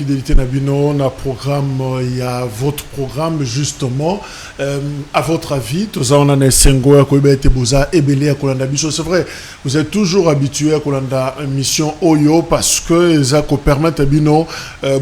fidélité Nabino, na programme, il y a votre programme justement. À votre avis, tous on a Sengo à Koibete Boza et Belé à Kolanda Biso. C'est vrai, vous êtes toujours habitué à Kolanda mission Oyo parce que ça permet à Bino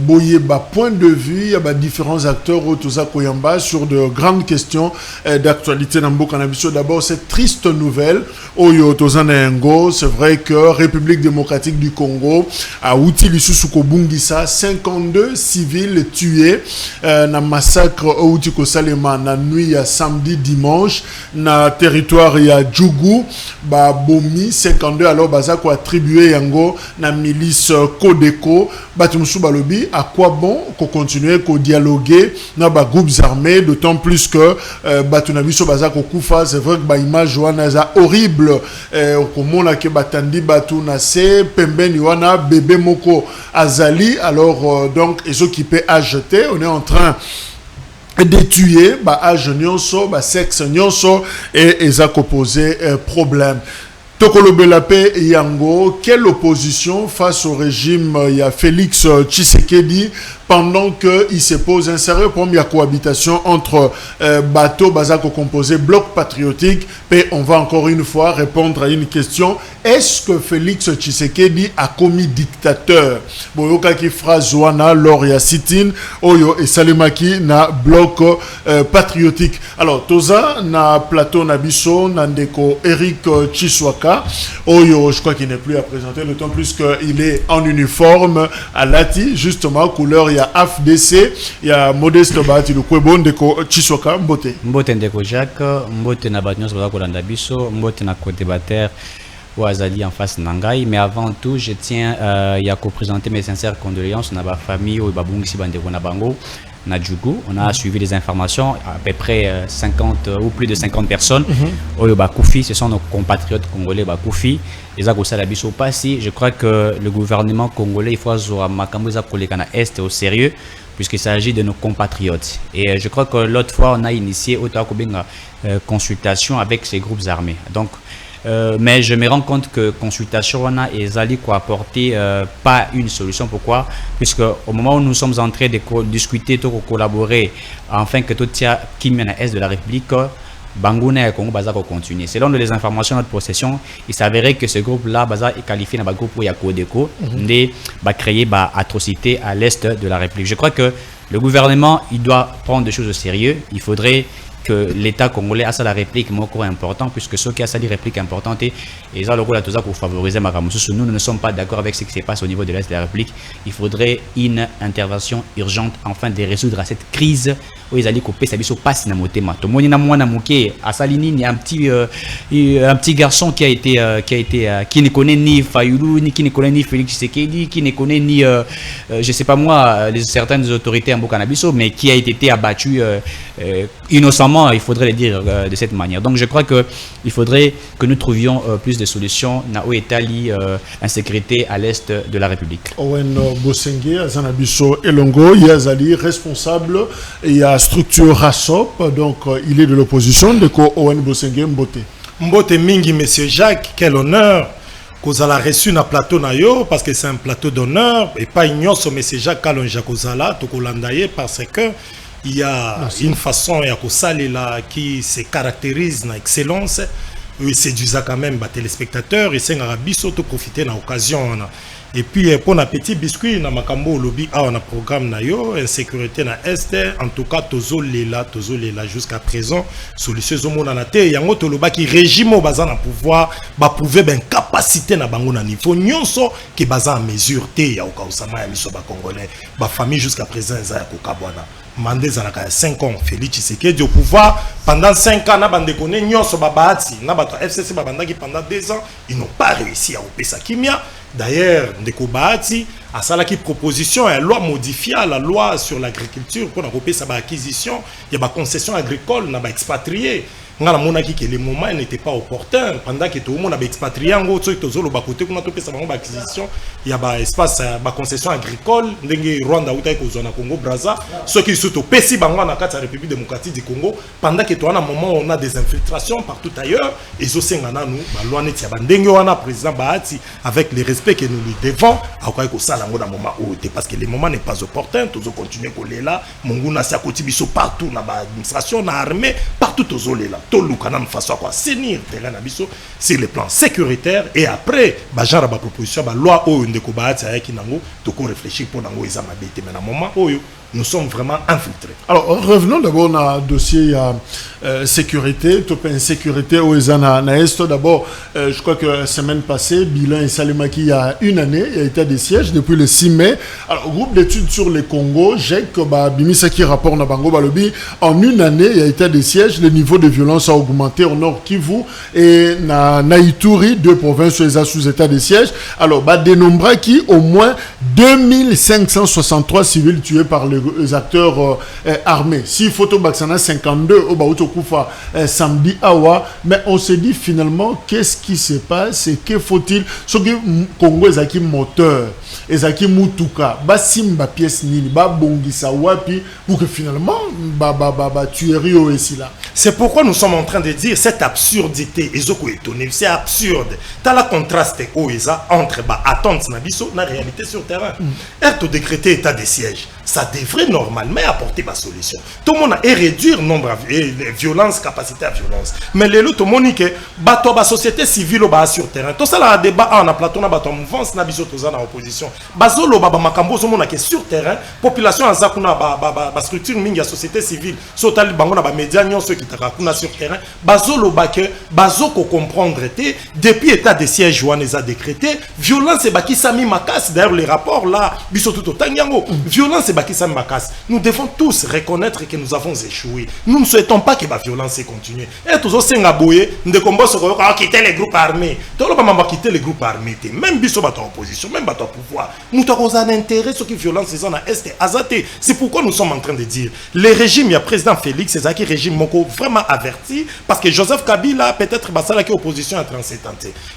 boyer bas point de vue, il y a différents acteurs au Toza Koyamba sur de grandes questions d'actualité dans Mboka Nabiso. D'abord, cette triste nouvelle Oyo Toza Nengo, c'est vrai que République démocratique du Congo a outil Susuko Bungisa, 52 civils tués na massacre au Utiko Salema na nuit à samedi dimanche na territoire ya Djougou ba bomi 52 alors bazako attribué yango na milice Kodeko batumsu balobi à quoi bon qu'on continue qu'on dialoguer na ba groupes armés d'autant plus que batunabiso bazako kufa c'est vrai que ba image wana za horrible komona ke batandi batu na se pembeni wana bébé moko azali alors donc ils occupé à jeter on est en train de tuer ba âge nyonso ba sexe nyonso et ils a posé problème. Tokolo Belape Yango, quelle opposition face au régime il y a Félix Tshisekedi pendant qu'il se pose un sérieux problème de cohabitation entre bateaux Bazako composé bloc patriotique. Et on va encore une fois répondre à une question. Est-ce que Félix Tshisekedi a commis dictateur? Boyoka qui phrase Zouana, Loria Sitin, Oyo et Salimaki na bloc patriotique. Alors, Toza na plateau Nabiso, Nandeko Eric Chiswaka. Oyo, je crois qu'il n'est plus à présenter, d'autant plus qu'il est en uniforme à Lati, justement, couleur, il y a AFDC, il y a Modeste Bati, le Kwebo, Ndeko Chiswaka, Mbote. Mbote Ndeko Jacques, Mbote Nabatnios, Kolanda Biso, Mbote na co-débatteur Ouazali en face Nangai. Mais avant tout, je tiens à présenter mes sincères condoléances à la famille ou Babungisi Bandeko Nabango. Nadjougou, on a suivi les informations, à peu près 50 ou plus de 50 personnes. Koufi, ce sont nos compatriotes congolais Koufi. Je crois que le gouvernement congolais, il faut à Est au sérieux, puisqu'il s'agit de nos compatriotes. Et je crois que l'autre fois, on a initié une consultation avec ces groupes armés. Donc, mais je me rends compte que consultation wana ezali ko apporter pas une solution. Pourquoi? Puisque au moment où nous sommes en train de discuter, de collaborer, afin que tout tia qui mène à est de la République, Bangouna et Congo Baza va continuer. Selon les informations de notre possession, il s'avérait que ce groupe-là Baza est qualifié dans le groupe Yakodeko, va créer atrocité à l'est de la République. Je crois que le gouvernement il doit prendre des choses au sérieux. Il faudrait que l'État congolais a ça la réplique important, puisque ceux qui a ça des répliques importantes et ça le rôle à tout ça pour favoriser Makamusu. Nous ne sommes pas d'accord avec ce qui se passe au niveau de l'Est de la République. Il faudrait une intervention urgente afin de résoudre cette crise où ils allaient couper sa vie sur passe na motema. Tout le monde na mwana muke à Salini il y a un petit garçon qui ne connaît ni Fayulu ni qui ne connaît ni Félix Tshisekedi, qui ne connaît ni je sais pas moi certaines autorités en Bokanabiso, mais qui a été abattu innocemment. Il faudrait le dire de cette manière. Donc je crois qu'il faudrait que nous trouvions plus de solutions dans l'Italie, insécurité à l'est de la République. Owen Bosengue, Azanabiso Elongo, Yazali, responsable, il y a structure RASOP, donc il est de l'opposition. De quoi Owen Bosengue Mbote? Mbote Mingi, monsieur Jacques, quel honneur qu'on a reçu dans plateau nayo, parce que c'est un plateau d'honneur, et pas ignorer ce monsieur Jacques Kalonja Kozala, Tokolandaye, parce que il y a une façon qui se caractérise dans l'excellence. Il séduit quand même les téléspectateurs et c'est un biso de profiter de l'occasion. Et puis pour un petit biscuit, dans Makambo lobby a un programme nayo insécurité na est. En tout cas tozo lela jusqu'à présent solution zo mona na te yango toloba ki régime au bazan na pouvoir ba prouver ben capacité na bango na niveau nyonso ki bazan en mesure te ya okausama ya miso ba congolais ba famille jusqu'à présent za ya kokabwana. Mandé Zanaka 5 ans, Félix Tshisekedi au pouvoir pendant 5 ans, Nabandekone, Nyonso Babati, Nabato FCC Babandaki pendant 2 ans, ils n'ont pas réussi à opérer sa kimia. D'ailleurs, Ndeko Bahati a salaki proposition à loi modifiée la loi sur l'agriculture pour opérer sa acquisition, il y a des concessions agricoles, n'a pas expatrié. ngala monaki que le moment n'était pas opportun pendant que tout le monde avait expatrié en gros tout le côté qu'on a topé ça bango acquisition il y a ba espace ba concession agricole ndenge Rwanda uta ko zona Congo Brazza ceux qui surtout pesi bango na kati République démocratique du Congo pendant que toi à un moment on a des infiltrations partout ailleurs et zo sengana nous ba loi neti ya ndenge wana président Bahati avec le respect que nous lui devons akoy ko sala ngo na moment où parce que le moment n'est pas opportun tous continuer coller là monguna sia koti biso partout na ba administration na armée partout tous là tout le canal façon quoi assainir terrain na biso sur le plan sécuritaire et après ba genre ba proposition ba loi o ndeko Bahati ayaki nango to ko réfléchir pour nango ezama bête mais na moment oyo nous sommes vraiment infiltrés. Alors, revenons d'abord dans le dossier sécurité, top insécurité au Ezana Est. D'abord, je crois que la semaine passée, bilan et Salimaki, il y a une année, il y a été des sièges depuis le 6 mai. Alors, groupe d'études sur le Congo, GEC, Bimisaki rapport Nabango Balobi, en une année, il y a été des sièges, le niveau de violence a augmenté au nord Kivu et na Ituri, deux provinces sous état de siège. Alors, dénombra qui au moins 2563 civils tués par les acteurs armés. Si photo Baxana 52 au Baoutokoufa samedi awa, mais on se dit finalement qu'est-ce qui se passe et que faut-il ce que Congo ezaki moteur ezaki mutuka basimba pièce nini ba bongisa wapi pour que finalement tuerie au là. C'est pourquoi nous sommes en train de dire cette absurdité ezoko étonné c'est absurde. T'as la contraste oeza entre attente na biso na réalité sur terrain. Être décrété état de siège, ça devrait normalement apporter ma solution. Tout le monde est réduire nombre de violences, capacité à violence. Mais les autres, tout le monde dit que la société civile est sur terrain. Tout ça, là, débat en plateau, na bato mouvance, na biso toza na opposition. Bazolo baba makambo zo mona que sur terrain, population azakuna ba structure mingi ya société civile, sotali bango na ba médias nyonso qui takuna sur terrain. Bazolo ba que bazoko comprendre té depuis état de siège a décrété, violence et baki sami makas d'ailleurs les rapports là, biso tout tanyango, violence et nous devons tous reconnaître que nous avons échoué. Nous ne souhaitons pas que la violence continue. Et tous aussi de combat sur quitter les groupes armés. Tout le monde va quitter les groupes armés. Même biso bato opposition, même bato pouvoir. Nous avons un intérêt sur qui violence ils ont à est azaté. C'est pourquoi nous sommes en train de dire les régimes, il y a président Félix, c'est ça qui régime moko vraiment averti parce que Joseph Kabila peut-être basala qui opposition à 37 ans.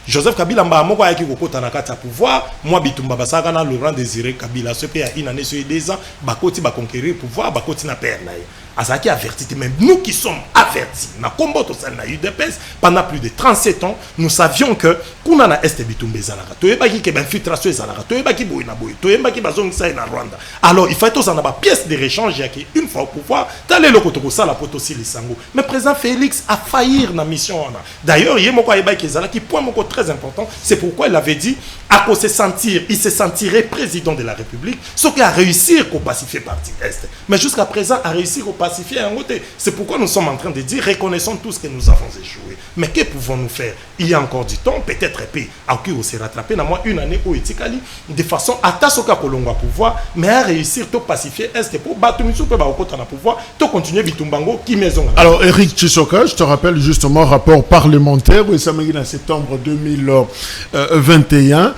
Joseph Kabila mba moko ayaki kokota na kati ya pouvoir, moi bitumba basaka na Laurent Désiré Kabila ce pays a une année sur 2 ans. Bakoti va conquérir pouvoir, bakoti na père naï. Azaki averti, même nous qui sommes avertis, na combat au sein de la UDPS, pendant plus de 37 ans, nous savions que kuna na este bitumbe zalaka. Toyebaki ke infiltration zalaka. Toyebaki boy na boy. Toyebaki bazong sa na Rwanda. Alors il faut tous en avoir pièce de réchange qui une fois au pouvoir, d'aller le koto ça la poto aussi les sango. Mais président Félix a failli na mission. D'ailleurs, yemoko ayebaki zalaki point moko très important, c'est pourquoi il avait dit à cause se sentir, il se sentirait président de la République, ce qui a réussi à pacifier parti Est. Mais jusqu'à présent, a réussi à pacifier un côté. C'est pourquoi nous sommes en train de dire, reconnaissons tous que nous avons échoué. Mais que pouvons-nous faire? Il y a encore du temps, peut-être à qui on s'est rattrapé, dans une année au Etikali, de façon à tassoka kolonga pouvoir, mais à réussir à pacifier Est pour battre Mitsou peut au pouvoir, to continuer Bitumbango qui maison. Alors Eric Tshisoka, je te rappelle justement rapport parlementaire où ça en septembre 2021.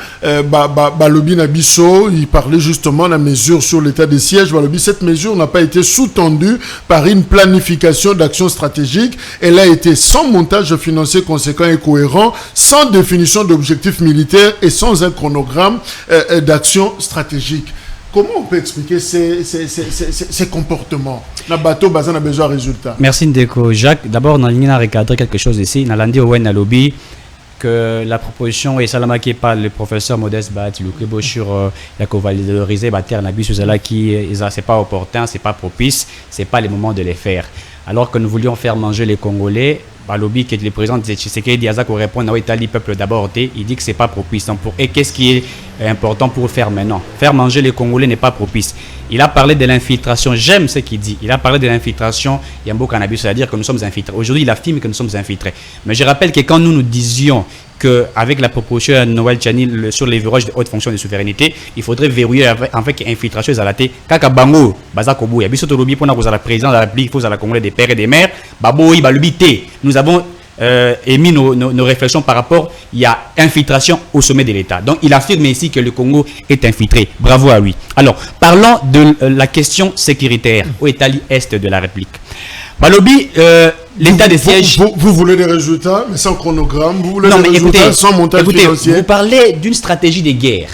Balobi Nabiso, il parlait justement de la mesure sur l'état des sièges. Balobi, cette mesure n'a pas été sous-tendue par une planification d'action stratégique. Elle a été sans montage financier conséquent et cohérent, sans définition d'objectifs militaires et sans un chronogramme d'action stratégique. Comment on peut expliquer ces comportements? La bateau bazan a besoin de résultats. Merci Ndeko. Jacques, d'abord, on a recadré quelque chose ici. On a dit au Nalobi que la proposition est salamaki par le professeur Modeste Bahati Lukwebo sur la valoriser terre nabi sur cela qui c'est pas opportun, c'est pas propice, c'est pas le moment de les faire. Alors que nous voulions faire manger les Congolais, Balobi qui est le président de Tshisekedi Diazak pour répondre à l'Italie peuple d'abord, il dit que c'est pas propice. Donc et qu'est-ce qui est important pour faire maintenant? Faire manger les Congolais n'est pas propice. Il a parlé de l'infiltration, j'aime ce qu'il dit. Il a parlé de l'infiltration Yambo Cannabis, c'est-à-dire que nous sommes infiltrés. Aujourd'hui, il affirme que nous sommes infiltrés. Mais je rappelle que quand nous disions qu'avec la proposition de Noël Tchani sur les verrouages de haute fonction de souveraineté, il faudrait verrouiller avec infiltration zalate. Kaka bango, bazakobo, yabiso tolobi pour la président de la République, il faut la Congolais des pères et des mères, baboui, balubité. Nous avons émis nos réflexions par rapport, il y a infiltration au sommet de l'État. Donc il affirme ici que le Congo est infiltré. Bravo à lui. Alors, parlons de la question sécuritaire au État est de la République. Balobi, l'état de siège. Vous voulez des résultats, mais sans chronogramme. Vous voulez Non, des mais résultats sans montage financier. vous parlez d'une stratégie de guerre.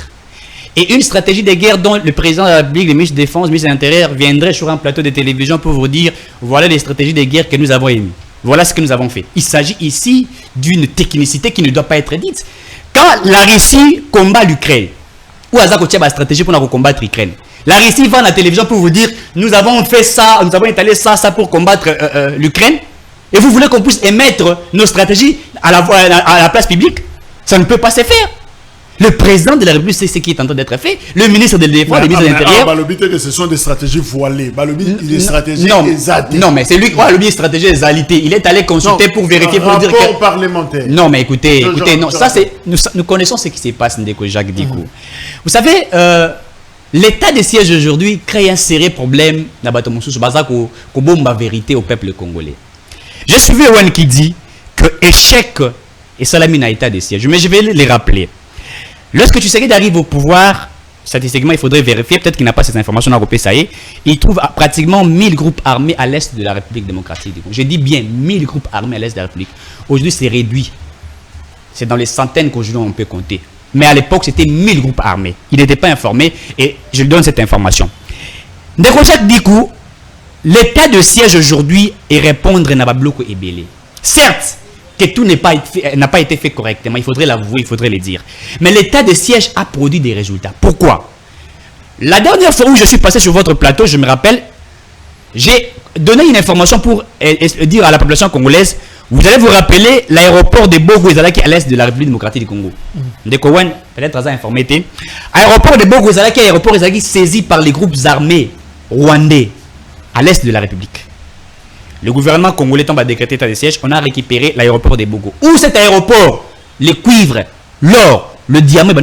Et une stratégie de guerre dont le président de la République, le ministre de la Défense, le ministre de l'Intérieur viendrait sur un plateau de télévision pour vous dire voilà les stratégies de guerre que nous avons émises. Voilà ce que nous avons fait. Il s'agit ici d'une technicité qui ne doit pas être dite. Quand la Russie combat l'Ukraine, ou Azako la stratégie pour combattre l'Ukraine, la Russie va à la télévision pour vous dire nous avons fait ça, nous avons étalé ça pour combattre l'Ukraine, et vous voulez qu'on puisse émettre nos stratégies à la place publique? Ça ne peut pas se faire. Le président de la République sait ce qui est en train d'être fait. Le ministre de la Défense, le ministre de l'Intérieur. Balobi, ce sont des stratégies voilées. Balobi, des stratégies exaltées. Non, mais c'est lui qui a le stratégie exaltée. Il est allé consulter pour vérifier, pour dire que. Parlementaire. Non, mais écoutez, non, ça c'est. Nous connaissons ce qui se passe, Ndeko Jacques Dickou. Vous savez, l'état de siège aujourd'hui crée un sérieux problème dans Batomoussou, Bazako, Kobomba vérité au peuple congolais. J'ai suivi Owen qui dit que échec et Salamina état de siège. Mais je vais les rappeler. Lorsque Tshisekedi arrive au pouvoir, statistiquement, il faudrait vérifier, peut-être qu'il n'a pas ces informations à Ropé-Saïe, il trouve pratiquement 1000 groupes armés à l'est de la République démocratique du Congo. Je dis bien 1000 groupes armés à l'est de la République. Aujourd'hui, c'est réduit. C'est dans les centaines qu'aujourd'hui on peut compter. Mais à l'époque, c'était 1000 groupes armés. Il n'était pas informé et je lui donne cette information. Ndeko Jacques Dickou, l'état de siège aujourd'hui est répondre à Babloko et Bélé. Certes, que tout n'a pas été fait correctement, il faudrait l'avouer, il faudrait le dire. Mais l'état de siège a produit des résultats. Pourquoi? La dernière fois où je suis passé sur votre plateau, je me rappelle, j'ai donné une information pour dire à la population congolaise, vous allez vous rappeler l'aéroport de Bogo Ezalaki à l'est de la République démocratique du Congo. De Kowen, peut-être à informé. Aéroport de Bogo Ezalaki, aéroport Ezalaki saisi par les groupes armés rwandais à l'est de la République. Le gouvernement congolais tombe à décréter état de siège, on a récupéré l'aéroport de Bogo. Où cet aéroport, les cuivres, l'or, le diamant,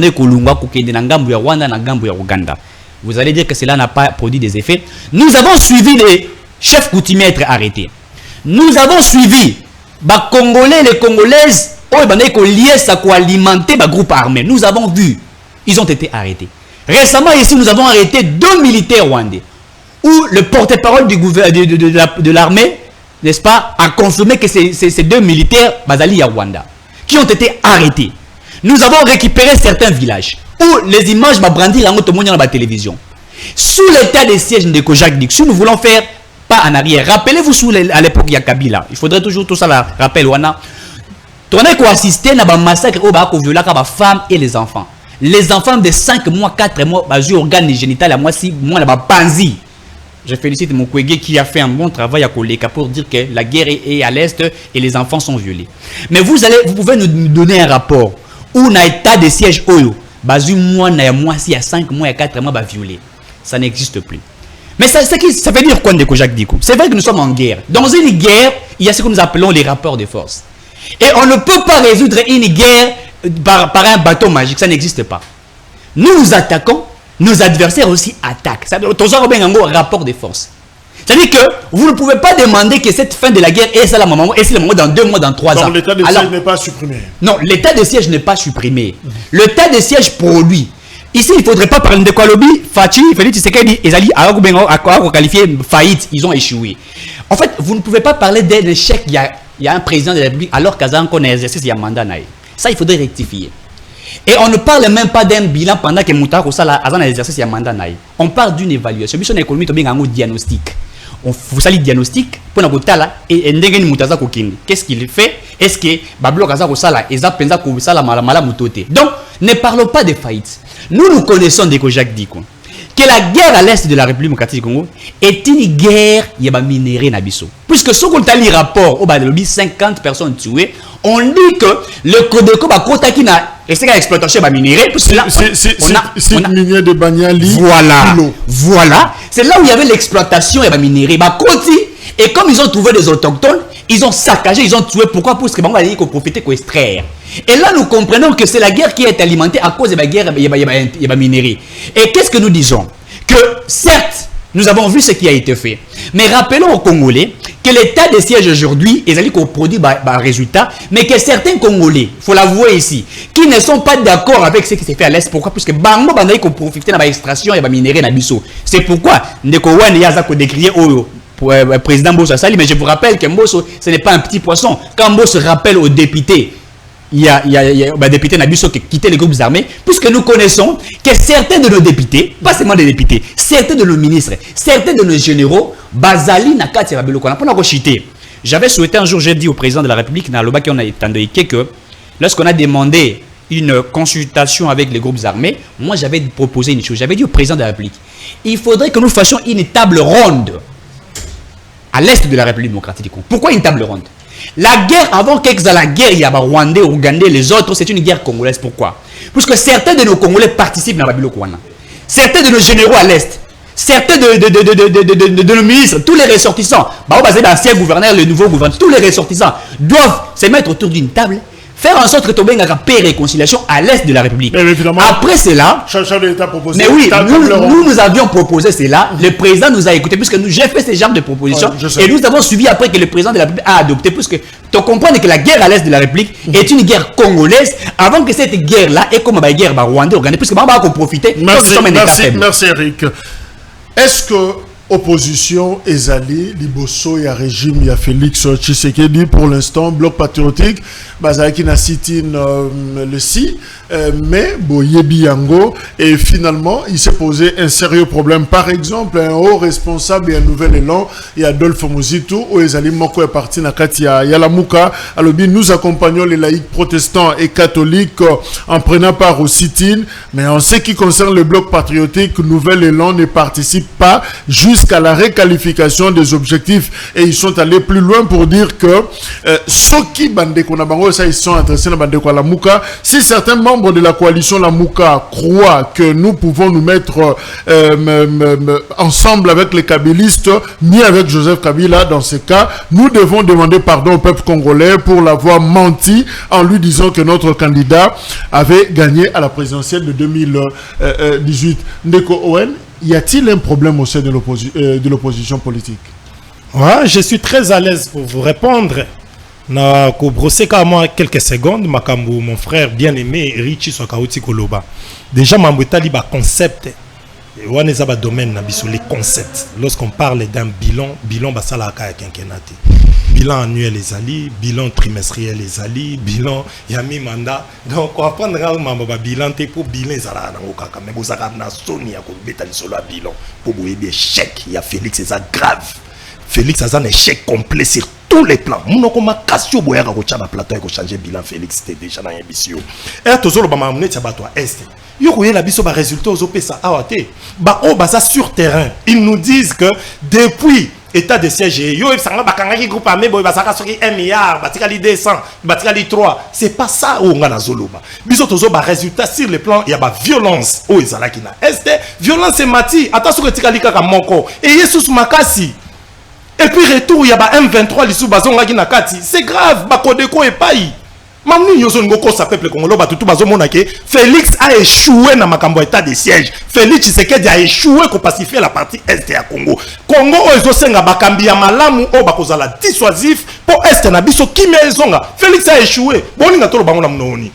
vous allez dire que cela n'a pas produit des effets. Nous avons suivi les chefs coutumiers être arrêtés. Nous avons suivi les Congolais, les Congolaises, qui alimenter les groupes armés. Nous avons vu, ils ont été arrêtés. Récemment ici, nous avons arrêté 2 militaires rwandais. Où le porte-parole de l'armée, n'est-ce pas, a confirmé que ces 2 militaires, Bazali et Rwanda, qui ont été arrêtés. Nous avons récupéré certains villages où les images vont brandir dans la télévision. Sous l'état de siège de Jacques Dickou, si nous voulons faire pas en arrière, rappelez-vous à l'époque il y a Kabila, il faudrait toujours tout ça la rappel. On a assisté à un massacre où on violé les femmes et les enfants. Les enfants de 5 mois, 4 mois, ils ont organes génitaux à moi, si moi, là, panzi. Je félicite mon collègue qui a fait un bon travail à Koleka pour dire que la guerre est à l'est et les enfants sont violés. Mais vous pouvez nous donner un rapport où on a état de siège Oyo, il y a 5 mois, il y a 4 mois, violé. Ça n'existe plus. Mais ça veut dire quoi, Ndeko Jacques Dickou? C'est vrai que nous sommes en guerre. Dans une guerre, il y a ce que nous appelons les rapports de force. Et on ne peut pas résoudre une guerre par un bateau magique. Ça n'existe pas. Nous nous attaquons. Nos adversaires aussi attaquent. Ça veut dire un rapport de force. C'est-à-dire que vous ne pouvez pas demander que cette fin de la guerre est le moment dans 2 mois, dans 3 ans. Donc l'état de siège n'est pas supprimé. Non, l'état de siège n'est pas supprimé. L'état de siège produit. Ici, il ne faudrait pas parler de quoi lobby. Fachi, Félix Tshisekedi, Ezali, à qualifier faillite, ils ont échoué. En fait, vous ne pouvez pas parler d'un échec. Il y a un président de la République alors qu'à un exercice, il y a un mandat. Ça, il faudrait rectifier. Et on ne parle même pas d'un bilan pendant que Moutako Sala a un exercice, il y a un mandat. On parle d'une évaluation. Mission économique, on a un diagnostic. Vous savez, diagnostic, pour nous et Moutaza Kokindi. Qu'est-ce qu'il fait? Est-ce que Bablo Kaza Kosala et Zapenza Kosala Malamala Moutote? Donc, ne parlons pas de faillite. Nous connaissons Ndeko Jacques Dickou que la guerre à l'est de la République démocratique du Congo est une guerre qui a minéré Nabiso. Puisque ce qu'on a lu rapport au 50 personnes tuées, on dit que le Codeco va contacter l'exploitation de minéré. C'est minier de Banyali. Voilà. C'est là où il y avait l'exploitation et minéré. Et comme ils ont trouvé des autochtones, ils ont saccagé, ils ont tué. Pourquoi? Parce qu'ils ont profité pour extraire. Et là, nous comprenons que c'est la guerre qui est alimentée à cause de la guerre et la minerie. Et qu'est-ce que nous disons? Que certes, nous avons vu ce qui a été fait. Mais rappelons aux Congolais que l'état de siège aujourd'hui, ils ont produit un résultat, mais que certains Congolais, il faut l'avouer ici, qui ne sont pas d'accord avec ce qui s'est fait à l'Est. Pourquoi? Parce que Bango Bandaï ont profité de l'extraction et de la minerie. C'est pourquoi Ndeko Wan Yazako décrié Oyo. président Mbosso Sali, mais je vous rappelle que Mbosso, ce n'est pas un petit poisson. Quand Mbosso rappelle aux députés, il y a député Nabiso qui quittait les groupes armés, puisque nous connaissons que certains de nos députés, pas seulement des députés, certains de nos ministres, certains de nos généraux, Bazali Nakati Rabeloko, on a chité. J'avais souhaité un jour, j'ai dit au président de la République, que lorsqu'on a demandé une consultation avec les groupes armés, moi j'avais proposé une chose, j'avais dit au président de la République, il faudrait que nous fassions une table ronde à l'est de la République démocratique du Congo. Pourquoi une table ronde? La guerre, avant qu'il y ait la guerre, il y a Rwandais, Ougandais, les autres, c'est une guerre congolaise. Pourquoi? Parce que certains de nos Congolais participent dans la Babilokwana. Certains de nos généraux à l'Est, certains de nos ministres, tous les ressortissants, l'ancien gouverneur, le nouveau gouverneur, tous les ressortissants doivent se mettre autour d'une table, faire en sorte que Tobé ait paix et réconciliation à l'est de la République. Après cela, mais oui, nous avions proposé cela, le président nous a écouté, puisque j'ai fait ce genre de propositions, et nous avons suivi après que le président de la République a adopté, puisque tu comprends que la guerre à l'est de la République est une guerre congolaise, avant que cette guerre-là ait comme une guerre rwandaise organisée, puisque on va profiter. Merci Eric. Est-ce que opposition ezali liboso ya régime ya Félix Tshisekedi pour l'instant bloc patriotique bazaki na sit-in le 6 mais boyebi yango et finalement il s'est posé un sérieux problème. Par exemple un haut responsable et un nouvel élan et Adolphe Muzitu ou ezali moko est parti na kati ya Lamuka alobi nous accompagnons les laïcs protestants et catholiques en prenant part au sit-in, mais en ce qui concerne le bloc patriotique nouvel élan ne participe pas jusqu'à la réqualification des objectifs et ils sont allés plus loin pour dire que ceux qui bandeko na bango ça ils sont adressés na bandeko la Muka. Si certains membres de la coalition la Muka croient que nous pouvons nous mettre ensemble avec les kabylistes ni avec Joseph Kabila, dans ce cas nous devons demander pardon au peuple congolais pour l'avoir menti en lui disant que notre candidat avait gagné à la présidentielle de 2018. Ndeko Owen, y a-t-il un problème au sein de l'opposition politique? Ouais, je suis très à l'aise pour vous répondre. Na ko brosser ka moi quelques secondes makambo mon frère bien-aimé Richie Swakauti Koloba. Déjà mambetali ba concept et wana za ba domaine na biso les concepts. Lorsqu'on parle d'un bilan basala ka quinquennat. Bilan annuel les ali, bilan trimestriel les ali, bilan yami mandat. Donc on apprendra mamba bilan te pour bilan zala na okaka mais bozaka na soni ya ko betali solo bilan pour boye échec. Il y a Félix c'est ça grave. Félix a un échec complet sur tous les plans. Mon comme Cassio Boyara Rocha na plateau et changer bilan Félix c'était déjà dans l'émission. Et tozolo ba mamne tia bato est. Yo koye la biso ba résultat aux opesa awate. Ba o baza sur terrain. Ils nous disent que depuis état de siège yo sanga bakanga ki groupe armé boy basaka soki 1 milliard, batika li 200, batika li 3. C'est pas ça o nga na zoloba. Biso tozo ba résultat sur le plan il y a ba violence o ezala ki na est. Violence et mati attention que tika li kaka moko. Et yesus makasi. Et puis retour, il y a M23 lisou bazonga na kati. C'est grave, bakodeko et paï. Mamni yozo ngoko sa peuple congolais batutu bazomona ke Félix a échoué na makambo état de siège. Félix Tshisekedi a échoué ko pacifier la partie est ya Congo. Congo ozo senga bakambi ya malamu o bakozala dissuasif pour est na biso kimia ezonga. Félix a échoué. Boni na tolo bango na mnoni.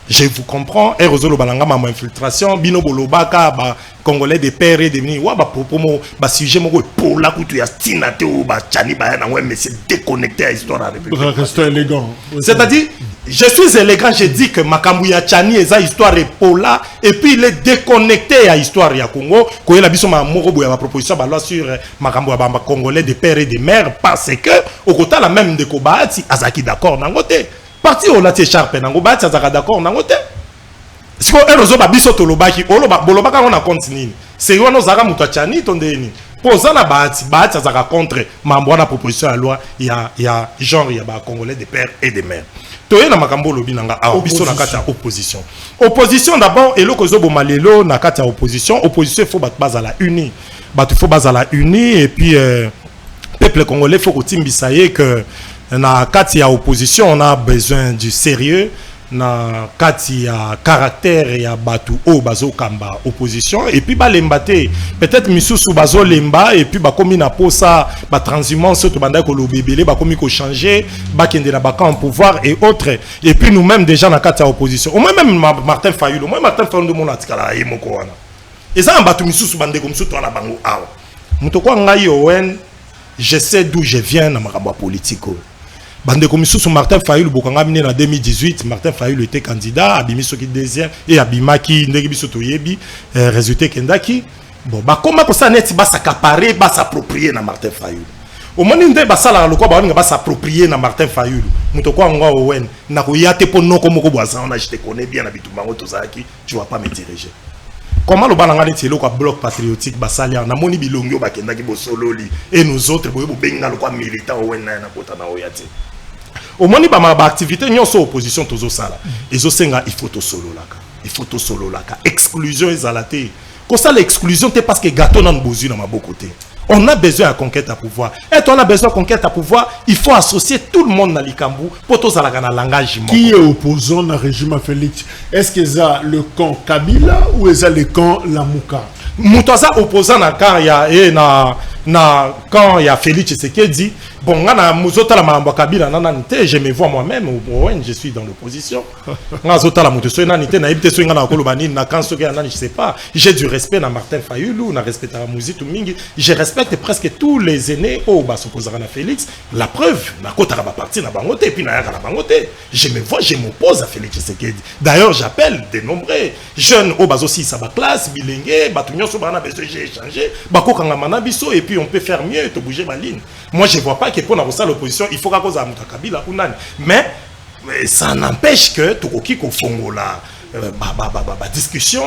Je vous comprends, et Rosolo Balanga ma infiltration, Bino Bolobaka, ba Congolais de père et de mini, wa ba propomo, ba sujet mo pour la couture ya stinate ou ba chani ba na ouais mais c'est déconnecté à l'histoire de la République. Reste élégant. C'est-à-dire, je suis élégant, je dis que Makambu ya chani eza histoire et pola et puis il est déconnecté à l'histoire ya Congo, ko la biso ma moko boya ba proposition ba loi sur Makambu ya ba Congolais de père et de mère parce que au côté la même de Kobati azaki d'accord nangote. Parti au latie sharpe nango ba tsaka d'accord nango te siko erozo ba biso tolobaki oloba bolobaka on a continue c'est yo no zaka muta chani tondeni poza na ba tsaka contre mambo na proposition à loi il y a genre il y a ba congolais de père et de mère toye na makambo lobi nanga a biso na kata opposition d'abord eloko zo bomalelo na kata opposition faut bat base à la uni faut base à la uni et puis peuple congolais faut kotimbisa ye que na kati ya opposition on a besoin du sérieux na kati ya caractère ya batu o bazo kamba opposition et puis ba lembate peut-être misusu bazo lemba et puis ba komi na posa ba transhumance to banda ko lobebele ba komi ko changer ba kende na baka en pouvoir et autres et puis nous même déjà na kati ya opposition au moins même Martin Fayulu moi Martin Fayulu mon atikala e moko wana et ça batu misusu bande comme ça to na bango awa Mutoko ngai Owen, je sais d'où je viens dans ma politique. Bande comme sous Martin Fayulu bokanga mine en 2018, Martin Fayulu était candidat, abimiso qui deuxième et abimaki ndeki biso toyebi résultat kendaki. Bon ba comment que ça net ba s'accaparer, ba s'approprier na Martin Fayulu. Au moment où ba sala le quoi ba s'approprier na Martin Fayulu. Mutoko nga Owen na ko yate po non comme ko boisa on a je te connais bien habitement tozaki, tu vas pas me diriger. Comment le balanga neti lo kwa bloc patriotique basali na moni bilongyo ba kendaki bo sololi et nous autres boye bo benga le quoi militant Owen na kota na oyate. Au moment où ma activité n'y a pas opposition tous sala et zo senga il faut to solo laka, il faut to solo laka, exclusion ezalate. Comme ça l'exclusion c'est parce que gâteau n'a besoin dans ma beau côté. On a besoin de conquête à pouvoir. Et on a besoin de conquête à pouvoir, il faut associer tout le monde dans l'Ikambu pour tous à la langage. Qui est opposant au régime à Félix? Est-ce que c'est le camp Kabila ou est-ce le camp Lamouka? Moutaza opposant à quand il y a quand il y a Félix Tshisekedi, bon, je me vois moi-même, je suis dans l'opposition. Je sais pas, j'ai du respect dans Martin Fayulu, je respecte presque tous les aînés au à Félix. La preuve, je me vois, je m'oppose à Félix Tshisekedi. D'ailleurs, j'appelle de nombreux jeunes au aussi sa classe, bilingue, j'ai échangé, et puis on peut faire mieux, te bouger ma ligne. Moi, je ne vois pas que pour l'opposition, il faut qu'à cause de Kabila ou non. Mais ça n'empêche que tout ce qui est discussion,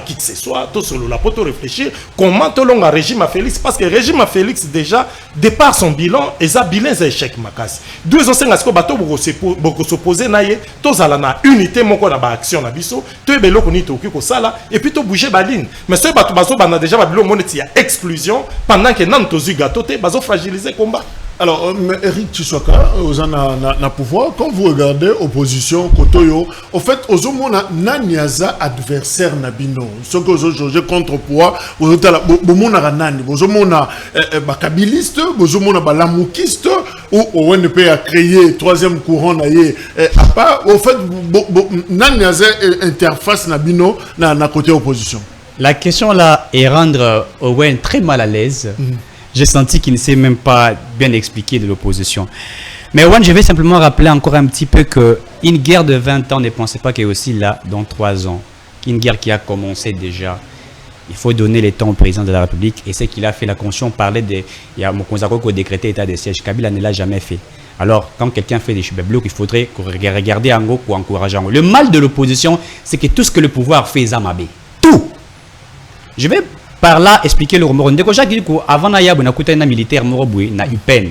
qui que ce soit, tout solo là pour réfléchir comment tout le régime à Félix, parce que le régime à Félix déjà départ son bilan et ça bilan c'est échec makas. Deux ans c'est que bateau beaucoup s'opposer naie, tous à la unité mon quoi action na biso, tout est bello qu'on y tout ça là et puis tout bouger baline. Mais ce bateau baso bana déjà babilo monéti a exclusion pendant que nan tozu gâteau te baso fragiliser combat. Alors, Eric Tshisekedi, vous en a pouvoir, quand vous regardez opposition, Kotoyo, au fait, aux hommes, Nanyaza adversaire Nabino. Ce que je contrepoids, vous hommes, bakabiliste, vous hommes, balamoukiste, ou on peut créer troisième courant, à part, au fait, Nanyaza interface Nabino, na côté opposition. La question là est rendre Owen très mal à l'aise. J'ai senti qu'il ne s'est même pas bien expliqué de l'opposition. Mais Owen, je vais simplement rappeler encore un petit peu qu'une guerre de 20 ans, ne pensez pas qu'elle est aussi là dans 3 ans. Une guerre qui a commencé déjà. Il faut donner le temps au président de la République. Et ce qu'il a fait, la Constitution parlait de... Il y a Mokonzako qui a décrété état de siège. Kabila ne l'a jamais fait. Alors, quand quelqu'un fait des chibablocs, il faudrait regarder en gros pour encourager en gros. Le mal de l'opposition, c'est que tout ce que le pouvoir fait, ils amabé. Tout. Je vais... Par là, expliquer le rumeur. Avant Naya, on a écouté un militaire moroboué, na UPEN.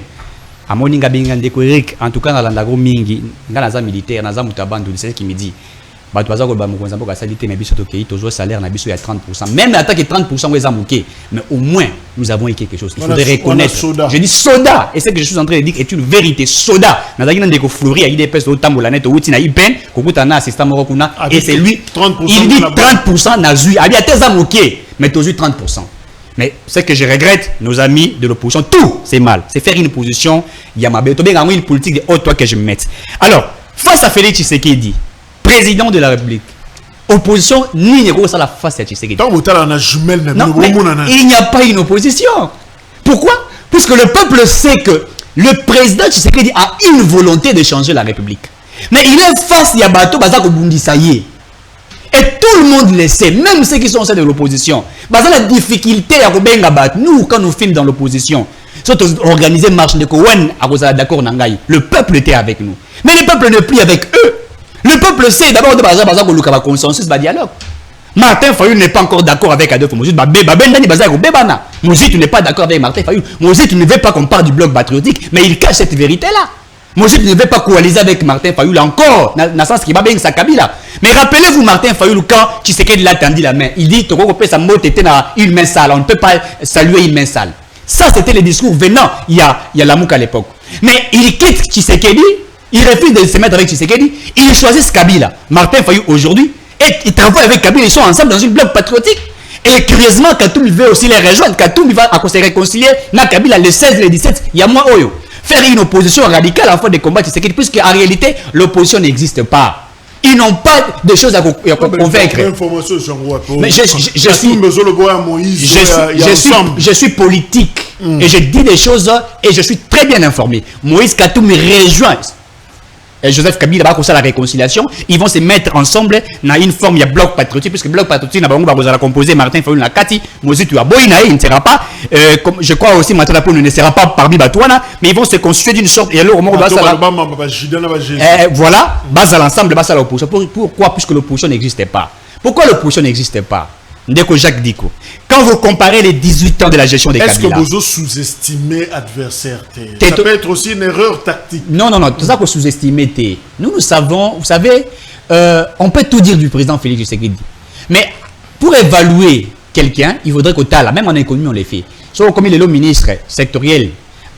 A Moninga Bingandeko Eric, en tout cas, dans l'Andago Mingi, dans la militaire, dans la Mutabandu, c'est ce qui me dit. Bah, tu vas voir que salité, mais biso toki, toujours salaire, na biso il y a 30%. Même attaque 30%, on les a manqué. Mais au moins, nous avons eu quelque chose. Il faudrait reconnaître. Je dis soda. Et ce que je suis en train de dire est une vérité. Soda. Dans la guinée de Fleury, il y a des personnes au Tamboulanet, au Tina Ipen, Kokutana, assistant Morokuna. Et c'est lui. Il dit 30% n'a eu. Il y a des manqué. Mais tu as eu 30%. Mais ce que je regrette, nos amis de l'opposition, tout, c'est mal. C'est faire une position, il y a une politique de haute toi que je me mette. Alors, face à Félix Tshisekedi, président de la République, opposition, ni n'est pas la face à Tshisekedi. Non, il n'y a pas une opposition. Pourquoi? Puisque le peuple sait que le président Tshisekedi a une volonté de changer la République. Mais il est face à Bato Bazako Bundisaye. Et tout le monde le sait, même ceux qui sont au sein de l'opposition. Parce que la difficulté à nous, quand nous filmons dans l'opposition, c'est organiser marche de Kowen à d'accord Nangaï. Le peuple était avec nous. Mais le peuple n'est plus avec eux. Le peuple sait d'abord de Bazar consensus, dialogue. Martin Fayulu n'est pas encore d'accord avec Adolphe Mouzit. Mouzit, tu n'es pas d'accord avec Martin Fayulu. Mouzit, tu ne veux pas qu'on parle du bloc patriotique, mais il cache cette vérité-là. Mouzit ne veut pas coaliser avec Martin Fayulu encore, dans le sens qu'il va bien sa Kabila. Mais rappelez-vous Martin Fayulu quand Tshisekedi l'a tendu la main. Il dit que sa mot était dans une main sale. On ne peut pas saluer une main sale. Ça, c'était le discours venant. Il y a la Mouka à l'époque. Mais il quitte Tshisekedi. Il refuse de se mettre avec Tshisekedi. Il choisit Kabila. Martin Fayulu aujourd'hui. Et il travaille avec Kabila. Ils sont ensemble dans une bloc patriotique. Et curieusement, Katoum veut aussi les rejoindre. Katoum va se réconcilier. Na Kabila le 16 et le 17. Il y a moins Oyo. Faire une opposition radicale en fin de combat Tshisekedi. Puisque en réalité, l'opposition n'existe pas. Ils n'ont pas de choses à convaincre. Mais je suis politique et je dis des choses et je suis très bien informé. Moïse Katumbi me rejoint. Et Joseph Kabila va commencer la réconciliation. Ils vont se mettre ensemble dans une forme. Il y a bloc patriotique, puisque bloc patriotique, vous allez composer Martin Fayoul Nakati. Moïse Tuaboïna, il ne sera pas. Je crois aussi Martin Lapoule ne sera pas parmi Batouana, mais ils vont se constituer d'une sorte. Et alors, au moment voilà, base à l'ensemble, base à l'opposition. Pourquoi? Puisque l'opposition n'existait pas. Pourquoi l'opposition n'existait pas? Ndeko Jacques Diko. Quand vous comparez les 18 ans de la gestion des Kabila... Est-ce que vous sous-estimez l'adversaire? Ça peut être aussi une erreur tactique. Non, tout ça qu'on sous-estimez. Nous savons, vous savez, on peut tout dire du président Félix Tshisekedi. Mais pour évaluer quelqu'un, il faudrait que tu as, même en économie, on les fait. Soit comme il est le ministre sectoriel,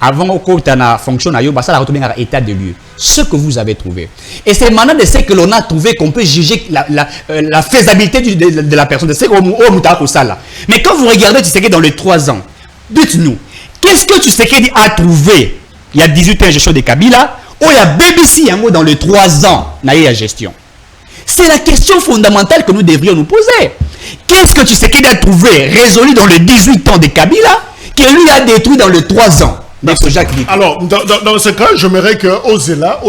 avant que tu aies fonction, ça a retrouvé un état de lieu. Ce que vous avez trouvé. Et c'est maintenant de ce que l'on a trouvé qu'on peut juger la faisabilité de la personne. De ce qu'on a. Mais quand vous regardez Tshisekedi dans les 3 ans, dites-nous, qu'est-ce que Tshisekedi a trouvé il y a 18 ans de gestion de Kabila, ou il y a BBC dans les 3 ans de la gestion? C'est la question fondamentale que nous devrions nous poser. Qu'est-ce que Tshisekedi a trouvé résolu dans les 18 ans de Kabila, qui lui a détruit dans les 3 ans? Alors, dans ce cas, j'aimerais que Ozela,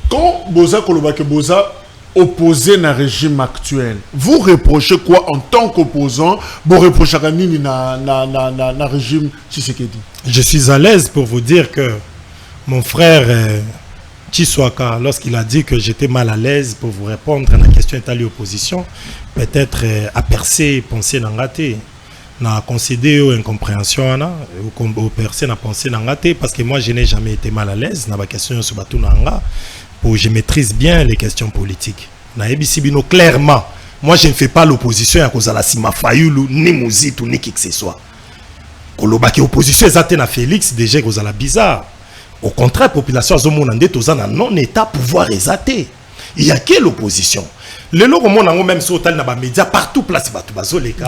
quand Boza Kolobake Boza opposé dans le régime actuel, vous reprochez quoi en tant qu'opposant? Vous reprochez à Nini dans le régime Tshisekedi? Je suis à l'aise pour vous dire que mon frère Chiswaka, lorsqu'il a dit que j'étais mal à l'aise pour vous répondre à la question étalée opposition, peut-être a percé, pensé dans raté. Na concédé aux incompréhensions aux personnes à penser n'angaté parce que moi je n'ai jamais été mal à l'aise dans la question sur bateau nanga pour je maîtrise bien les questions politiques na ebisibino clairement moi je ne fais pas l'opposition à cause de la Sima Fayoulou ni Mouzit ou ni qui que ce soit kolobaki opposition ezate na Félix déjà cause la bizarre au contraire population azomonande tozana non état pouvoir ezate il y a quelle opposition? Le logo mon ango même sur na ba média partout place bato bazoleka.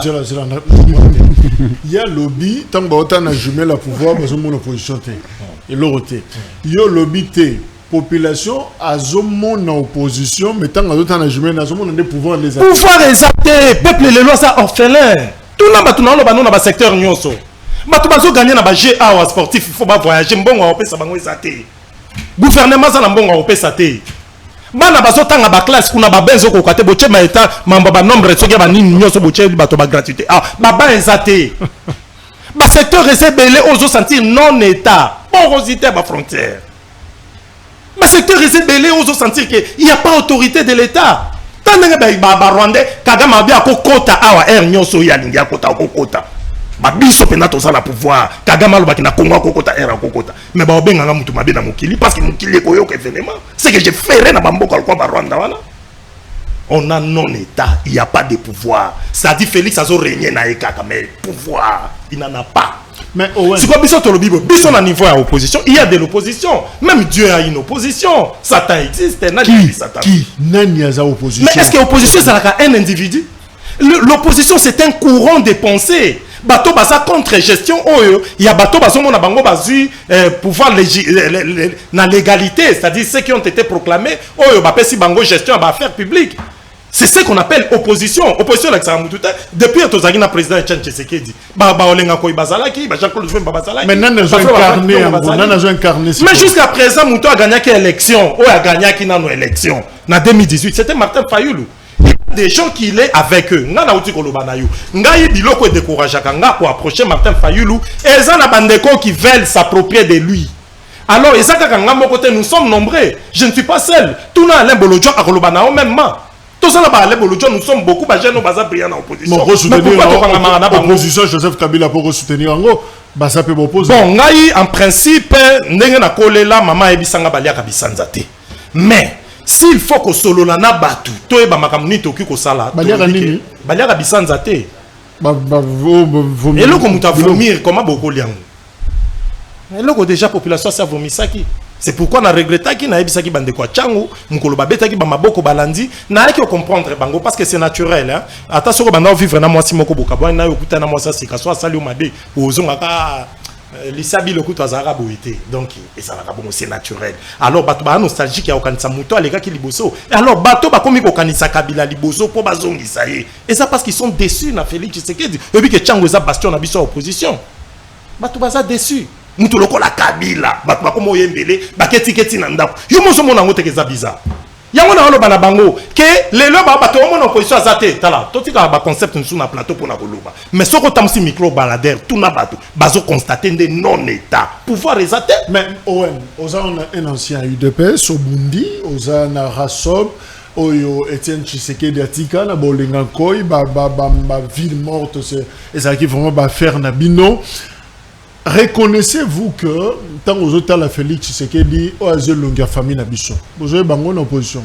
Il y a lobby tant ba autant na jumer la pouvoir bazo mon opposition té. Et l'autre yo lobby té population azo mon opposition mais tant autant na jumer na zo mon des pouvoir les pouvoir exalté peuple les lois ça orphelin. Tout na bato na lo ba na ba secteur nyonso. Bato bazo gagner na ba GA wa sportif il faut ba voyager mbongo wa pesa bango exalté. Gouvernement ça na mbongo wa pesa té. Bana bazotanga ba classe kuna ba benzo ko kwate boche ma eta mamba ba nombre soki ba nini nyoso boche bato ba gratuité baba ezate ba secteur resebele ozo sentir non état porosité ba frontière ba secteur resebele ozo sentir que il y a pas autorité de l'état tandanga ba Rwandais Kagame bia ko kota awa nyoso ya lingia kota ko kota ba biso pena to sala pouvoir Kagame alobaki na Congo ko kota kokota mais ba obenga nga mutu mabe na mokili parce que mokili ko yoka événement c'est que je ferai na bamboka kwa ba Rwanda wana on a non état il y a pas de pouvoir ça dit Félix azo régner na ekaka mais pouvoir il n'en a pas mais c'est quoi biso to lobibo biso na niveau à opposition il y a de l'opposition même Dieu a une opposition Satan existe qui nani a opposition mais est-ce que opposition ça un individu l'opposition c'est un courant de pensée bateau basa contre gestion il y a bateau baso mona bango bazu pouvoir na légalité c'est-à-dire ceux qui ont été proclamés ba pesi bango gestion à affaires publiques c'est ce qu'on appelle opposition là ça mututa depuis tozaki na président Etienne Tshisekedi ba olenga ko bazalaki ba Jean-Claude Joubert bazalaki maintenant ils ont incarné mais jusqu'à présent muto a gagné quelle élection a gagné qui na nos élections na 2018 c'était Martin Fayoulou. Des gens qui est avec eux, nga na uti koloba na yo. Nga yi biloko e décourager nga pour approcher Martin Fayoulou, et ça na bandeko qui veulent s'approprier de lui. Alors et ça ka nga mo côté nous sommes nombreux. Je ne suis pas seul. Tout na Alain Bolodjo a koloba na o même ma. Tout ça na ba Alain Bolodjo nous sommes beaucoup ba jeunes baza brillant en opposition. Mais pourquoi opposition Joseph Kabila pour soutenir ngo basa pe opposer. Bon, nga yi en principe ndenge na kolela mama ebisanga baliaka bisanza te. Mais s'il faut que solo la na batu to eba makamuni to ki ko sala baliaka bisanza te et le comme ta vomir comment beaucoup liango et le déjà population ça vomisaki c'est pourquoi na regretta ki na ebisaki bande kwa changu mukolo babeta ki ba maboko balandi na ki comprendre bango parce que c'est naturel hein ata soko banda vivre na mwasi moko boka bwana na yokuta na mwasa sika so asali o mabe ozonga ka L'Issabi le coup aux Arabes été donc et ça va bon c'est naturel alors bato ba nostalgique ya okanisa muto alega ki liboso alors bato ba komi ko kanisa Kabila liboso po bazongisa ye et ça parce qu'ils sont déçus na Félix Tshisekedi et puis que Tchango eza bastion na biso opposition bato baza déçus muto lokola Kabila bato ba komo yembele ba keti na ndako yo mozo mona ngote keza bizarre yango na oloba na bango ke lelo ba bato mona opposition azate tala totika ba concept nsu na plateau pour na koloba mais soko tamsi micro balader tout na bato bazo constater de non état pouvoir ezate mais Owen oza un ancien UDPS au Bundi oza na Rasob oyo Etienne Tshisekedi atika na bolinga koy ba ville morte c'est ça qui vraiment ba faire na bino. Reconnaissez-vous que tant aux autres la Félix Tshisekedi o azelonga famille na biso vous avez bango en opposition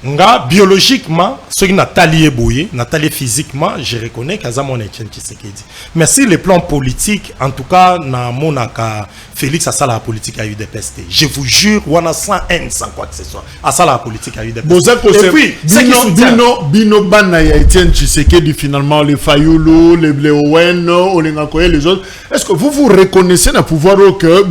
nga biologiquement ce qui Nathalie Eboye Nathalie physiquement je reconnais qu'Azamon Etienne Tshisekedi mais si les plans politiques en tout cas na monaka Félix a ça la politique à UDPS je vous jure on a sans haine sans quoi que ce soit à ça la politique à UDPS et puis bino bana ya Etienne Tshisekedi finalement les Fayulu les Owen Olengakoye les autres est-ce que vous reconnaissez na pouvoir que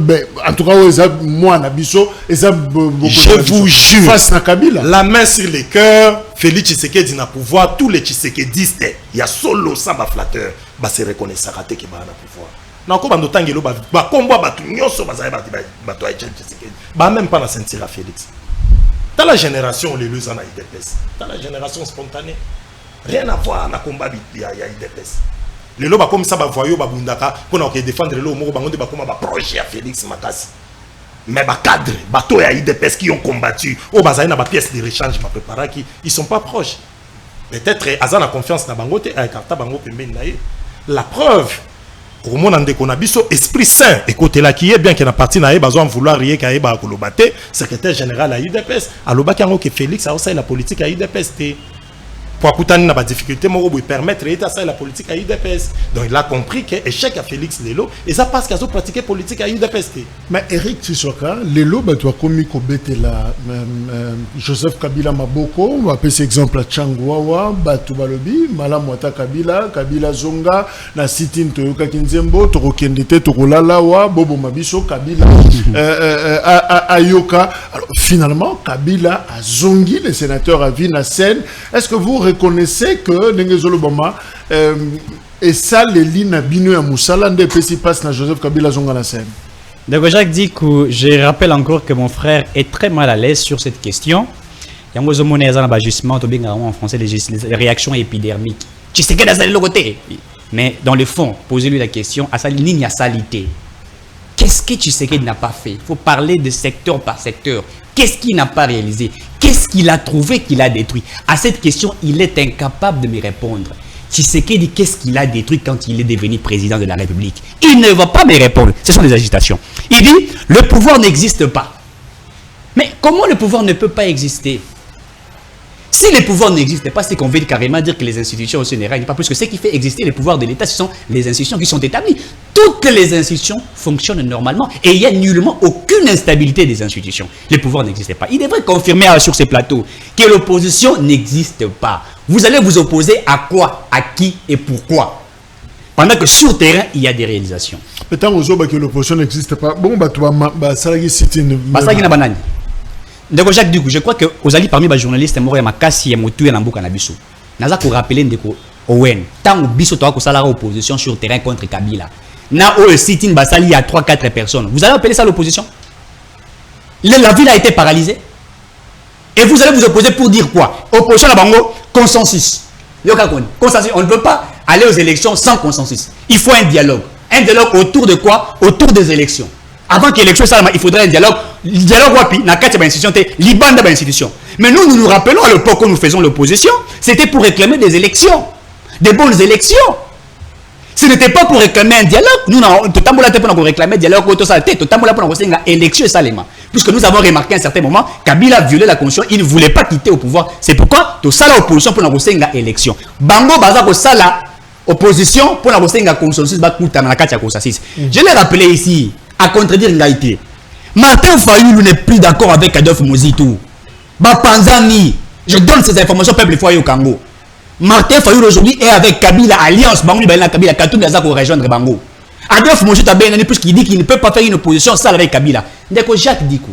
en tout cas moi na biso je vous jure face na Kabila la main sur les cœurs Félix Tshisekedi na pouvoir tous les Tshisekedistes il y a solo samba flatteur ba se reconnaître raté qui ba na pouvoir na ko bando tangelo ba kombo batu nyoso ba bato Etienne Tshisekedi ba même pas na sentir à Félix dans la génération les leux en UDPS dans la génération spontanée rien à voir na combat ya UDPS les loba comme ça ba voyo ba bundaka pour na défendre le moko bango de ba comme ba proche à Félix Makasi mais ba cadre bateau ya UDPS qui ont combattu au bazai na ba pièce de rechange ma préparer qui ils sont pas proches peut-être azana confiance na bango te akarta bango pembeni na ye la preuve au monde ande qu'on a biso esprit saint et côté là qui est bien qu'il a parti na ye besoin vouloir rien ka ba kolobate secrétaire général à UDPS aloba kango que Félix a aussi la politique à UDPS te pour kutani na ba difficulté mo bo permettre eta ça la politique à UDPS donc il a compris que échec à Félix Lelo et ça parce qu'ils ont pratiqué politique à UDPS mais Eric Tshisoka Lelo ba toi komi ko betela Joseph Kabila maboko on va passer exemple à Changwawa batu balobi malamwata Kabila zonga na sitin toyoka kinzembo tokokendete tokolalawa bobo mabiso Kabila ayoka alors finalement Kabila a zongi le sénateur a vu na scène est-ce que vous reconnaissez que Nengezolo Bama et ça les lignes bino ya musala nde pesi passe na Joseph Kabila zonga la scène. Donc Jacques dit que je rappelle encore que mon frère est très mal à l'aise sur cette question. Yango zo mona ezana ba justement to binga en français les réactions épidermiques. Tu sais que dans le côté. Mais dans le fond, posez-lui la question à sa ligne à salité. Qu'est-ce que tu sais qu'il n'a pas fait? Il faut parler de secteur par secteur. Qu'est-ce qu'il n'a pas réalisé? Qu'est-ce qu'il a trouvé qu'il a détruit? À cette question, il est incapable de me répondre. Tshisekedi, qu'est-ce qu'il a détruit quand il est devenu président de la République? Il ne va pas me répondre. Ce sont des agitations. Il dit, le pouvoir n'existe pas. Mais comment le pouvoir ne peut pas exister? Si le pouvoir n'existe pas, c'est qu'on veut carrément dire que les institutions au Sénégal n'est pas plus que ce qui fait exister le pouvoir de l'État, ce sont les institutions qui sont établies. Toutes les institutions fonctionnent normalement et il n'y a nullement aucune instabilité des institutions. Le pouvoir n'existe pas. Il devrait confirmer sur ces plateaux que l'opposition n'existe pas. Vous allez vous opposer à quoi, à qui et pourquoi? Pendant que sur le terrain, il y a des réalisations. Mais tant que l'opposition n'existe pas, bon, ça c'est une... Ndeko Jacques Dugu, je crois que vous allez parmi les journalistes morts et makasi et motu et nambuka na biso. Naza ko rappeler ndeko Owen, tant biso to ko sala opposition sur terrain contre Kabila. Na o sitting basali il y a 3-4 personnes. Vous allez appeler ça l'opposition? La ville a été paralysée. Et vous allez vous opposer pour dire quoi? Opposition à Bango, consensus. Consensus, on ne peut pas aller aux élections sans consensus. Il faut un dialogue. Un dialogue autour de quoi? Autour des élections. Avant que l'élection soit, il faudrait un dialogue. Le dialogue wapi, na kati ba institution, liban da ba institution. Mais nous nous rappelons à l'époque où nous faisons l'opposition, c'était pour réclamer des élections, des bonnes élections. Ce n'était pas pour réclamer un dialogue. Nous pour réclamer un dialogue pour une élection salement. Puisque nous avons remarqué à un certain moment, Kabila a violé la constitution, il ne voulait pas quitter au pouvoir. C'est pourquoi tout ça l'opposition pour une élection. Bango baza ko sala opposition pour une consensus ba kuta na kati ya consensus. Je l'ai rappelé ici à contredire Ngaïté. Martin Fayulu n'est plus d'accord avec Adolphe Mozitou. Bapanzani, je donne ces informations au peuple foyer au Congo. Martin Fayulu aujourd'hui est avec Kabila Alliance. Bango Kabila Katou Gaza pour rejoindre Bango. Adolphe Mongeau Tabé, puisqu'il dit qu'il ne peut pas faire une opposition seule avec Kabila. D'accord, Jacques Diko.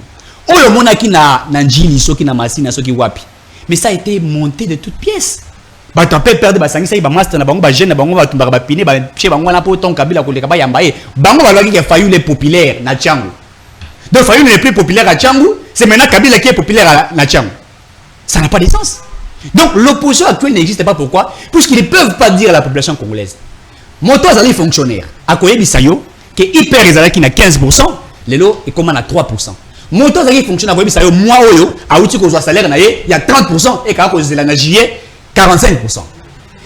Oh, le monde qui n'a Njili, qui n'a Massina, qui Wapi. Mais ça a été monté de toutes pièces. Bah, tu peux perdre Bassangi, ça y va master, bah, jeune, bah, on va piner, bah, chez Bango, n'a pas autant Kabila, qu'on les Kabaya Mbaye. Bango, va lui dire qu'il a fallu les populaires, na Tchangou. Donc, Fayou n'est plus populaire à Tchangou, c'est maintenant Kabila qui est populaire à la Tchangou. Ça n'a pas de sens. Donc, l'opposition actuelle n'existe pas. Pourquoi? Puisqu'ils ne peuvent pas dire à la population congolaise. Moto Azali fonctionnaire, à Koye Bisayo, qui est hyper Azali qui n'a 15%, l'élo est comme à 3%. Moto Azali fonctionnaire, à Koye Bisayo, moi, à outil qu'on soit salaire, il y a 30% et quand on a juillet, 45%.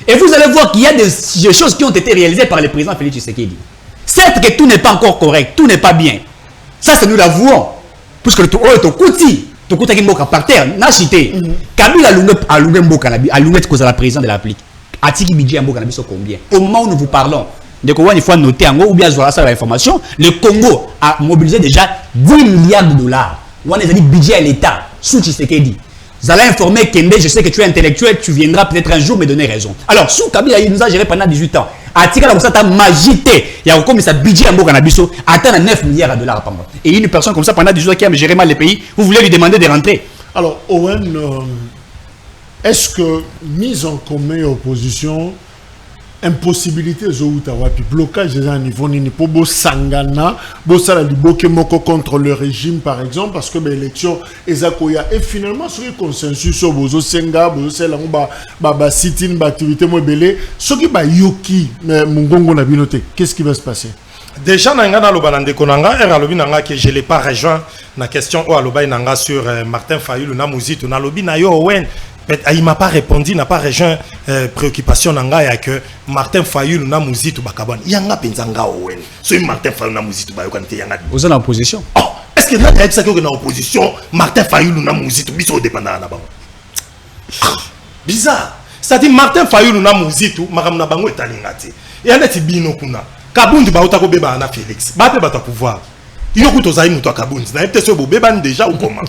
Et vous allez voir qu'il y a des choses qui ont été réalisées par le président Félix Tshisekedi. Certes que tout n'est pas encore correct, tout n'est pas bien. Ça, c'est nous l'avouons. Puisque le Kouti, le Kouti qui est par terre, n'a cité. Kabila a loué Mboka, a loué la président de la République. A-t-il budget Mboka combien? Au moment où nous vous parlons, il faut noter en gros, ou bien je ça l'information, le Congo a mobilisé déjà 10 milliards de dollars. On a dit budget à l'État, sous Tshisekedi. Vous allez informer Kembe, je sais que tu es intellectuel, tu viendras peut-être un jour me donner raison. Alors, sous Kabila, il nous a géré pendant 18 ans. Atika comme ça, tu as magité. Il y a comme ça, budget en Bokanabiso, atteint à 9 milliards de dollars par mois. Et une personne comme ça, pendant 18 ans, qui a géré mal les pays, vous voulez lui demander de rentrer. Alors, Owen, est-ce que mise en commun et opposition, impossibilité puis blocage des niveau ni pour bo sangana bo sala liboke moko contre le régime par exemple parce que l'élection ezakoya et finalement sur le consensus sur bozo senga bozo sela ba sit-in ba activité mo belé ce qui ba yoki mungongo na binote qu'est-ce qui va se passer? Déjà nanga loba nande konanga era lobi nanga que je l'ai pas rejoint na question o aloba nanga sur Martin Fayulu na Muzito na lobi na yo Owen. Il m'a pas répondu, il n'a pas rejoint préoccupation nanga ya que Martin Fayulu na Muzito bakabana. Yanga penzanga Owen. So Martin Fayulu na Muzito ba yokante yanga. Vous êtes en opposition. Oh, est-ce que là il y a ça que na opposition Martin Fayulu na Muzito biso dépendant na bango. Bizarre. C'est-à-dire Martin Fayulu na Muzito makamna bango etalingati. Et anda tibino kuna. Kabundi ba utako beba na Félix. Ba pe bata pouvoir. Il y a un Kabundi. Na peut-être so beba déjà ou comment.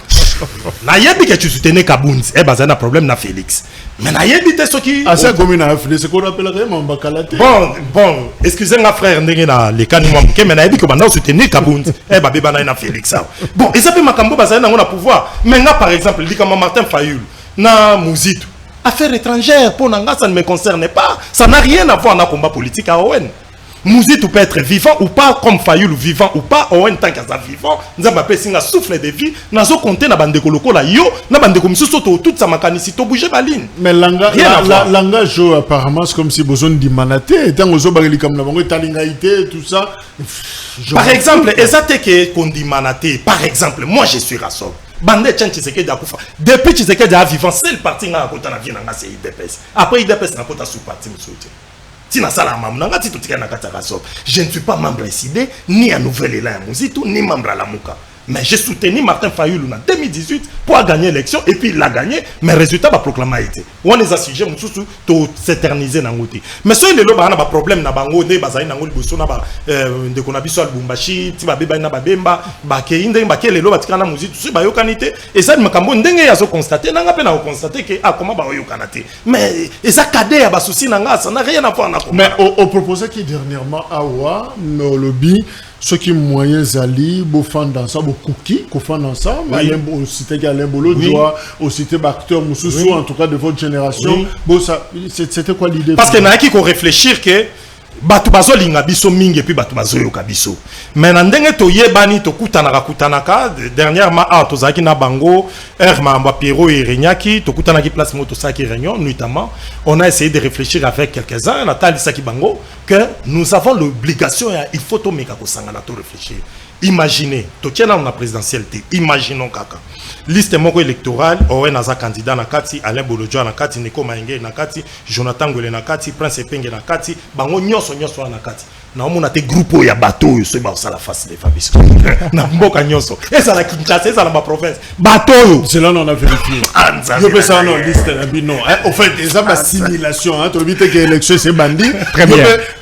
Na yebi que tu soutenais Kabundi. Eh ben ça un problème na Félix. Mais na yebi te so qui à ça comme na Félix c'est qu'on appellerait Mambakalate. Bon, excusez-moi frère ndenge na les cas moi mais na yebi que banda soutenir Kabundi. Eh ben beba na Félix. Bon, et ça peut makambo ba ça na on pouvoir. Mais nga par exemple, dit comme Martin Fayulu na Muzito. Affaires étrangères pour nanga ça ne me concerne pas. Ça n'a rien à voir na combat politique à Owen. Muzito peut être vivant ou pas, comme Fayulu vivant ou pas, ou en tant que vivant, nous avons appelé un souffle de vie, nous avons compté dans bande koloko la yo, dans bande comme ça toute sa mécanicité bouger la ligne. Mais langage apparemment c'est comme si besoin de manaté, tant aux autres comme la banque talingaïté tout ça. Par exemple, exactement que qu'on dit manaté, par exemple, moi je suis Rassob. Bande tchan Tshisekedi a kufa. Depuis Tshisekedi a vivant, c'est le parti na kota na vie na c'est IDPS. Après IDPS na kota sous parti monsieur. Je ne suis pas membre SID, ni à Nouvelle Élan Muzito, ni membre à la Mouka. Mais j'ai soutenu Martin Fayulu en 2018 pour gagner l'élection et puis il a gagné, mais le résultat va proclamer. On les a sujet pour s'éterniser dans l'outil. Mais ce qui est un problème, na bango ne bazai na ngoli boso na ba de konabiso albumbashi, ti ba beba na ba bemba, ba keinde ba kele lo batika na Muzito, si ba yokanite et ça makambo ndenge ya zo constater na ngape na constater que comment ba yokanate. Mais et ça cadé ya ba souci na nga ça n'a rien à voir na. Mais au proposé qui dernièrement awa no lobby ceux qui moyens ali bofan dans ça cookie kofan dans ça mais au cité Alain Bolo doit au cité acteur Moussou en tout cas de votre génération bon ça c'était quoi l'idée parce que na qui qu'on réfléchir que batu bazo linga biso mingi et puis batu bazo yoka biso mais na ndenge to yebani to kutanaka dernièrement to zaki na bango Herma Pierrot et Renyaki to kutanaki place moto saki réunion notamment on a essayé de réfléchir avec quelques-uns Nathalie Saki Bango que nous avons l'obligation il faut to meka ko sangana to réfléchir. Imaginez to tiena na présidentialité imaginons kaka liste moko électorale owe naza candidat na kati Alain Bolodjo na kati Neko Maenge na kati Jonathan Ngwele na kati Prince Penge na kati bango nyonso na kati na omona te groupe ya bateau yo so ba sala face de Fabrice na mboka nyonso esa la Kinshasa esa la ma province bateau c'est là on a vérifié je peux ça non liste na bino en fait ça ma simulation hein to bité que élection c'est bandit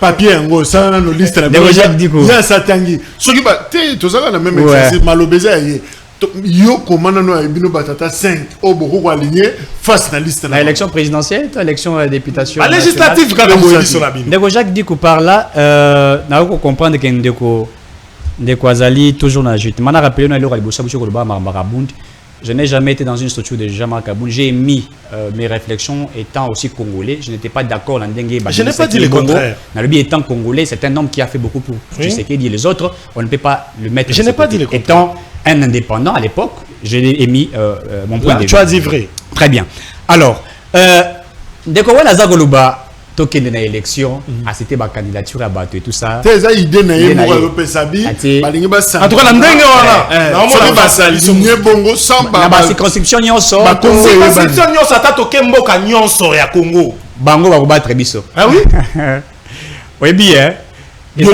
papier ngo ça na liste na bino déjà dit ça ça tangi so ki ba te to ça na même exercice malobeza yé yo comment nous abino batata 5 au beaucoup aligné face na liste na L'élection présidentielle, l'élection députation. La législative quand on sur la bine. Ndeko Jacques dit que par là na ko comprendre que ndeko azali toujours na jute. Mana rappelé na lelo libosa bucho ko ba Marabund. Je n'ai jamais été dans une structure de Jean-Marc Aboun. J'ai mis mes réflexions étant aussi congolais. Je n'étais pas d'accord dans Dengue. Je n'ai pas dit le contraire. Nalubi étant congolais, c'est un homme qui a fait beaucoup pour Tshisekedi et les autres. On ne peut pas le mettre. Je n'ai pas dit le contraire. Étant un indépendant à l'époque, j'ai émis mon point de vue. Tu as dit vrai. Très bien. Alors, dès qu'on voit la Zagoluba, token de l'élection, c'était ma candidature à battre et tout ça. Tes idées na yé mo pesabi, balingi ba sa. En tout cas, la ndenge wana. Na mo ba sa ligné bongo samba. Ba circonscription nyonso. Ba circonscription nyonso ata toke mboka nyonso ya Congo. Bango ba ko battre biso. Ah oui? Oui bien. Oui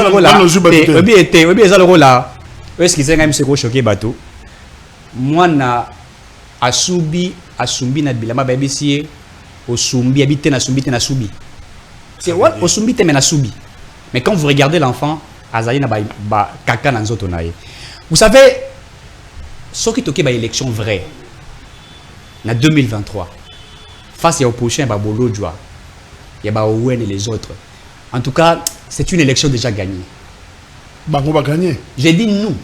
bien ça le rôle là. Est-ce qu'ils ont même se choqué bateau? Moi na asumbi na bilama ba bisie osumbi habite na sumbi na subi. C'est ouais, osumbi te mena subi. Mais quand vous regardez l'enfant, azali na ba kaka na nzoto na ye. Vous savez ce qui toke ba élection vraie. Na 2023 face au prochain ba Bolodjoa. Il y a ba Owen et les autres. En tout cas, c'est une élection déjà gagnée. Bango va gagner. J'ai dit nous.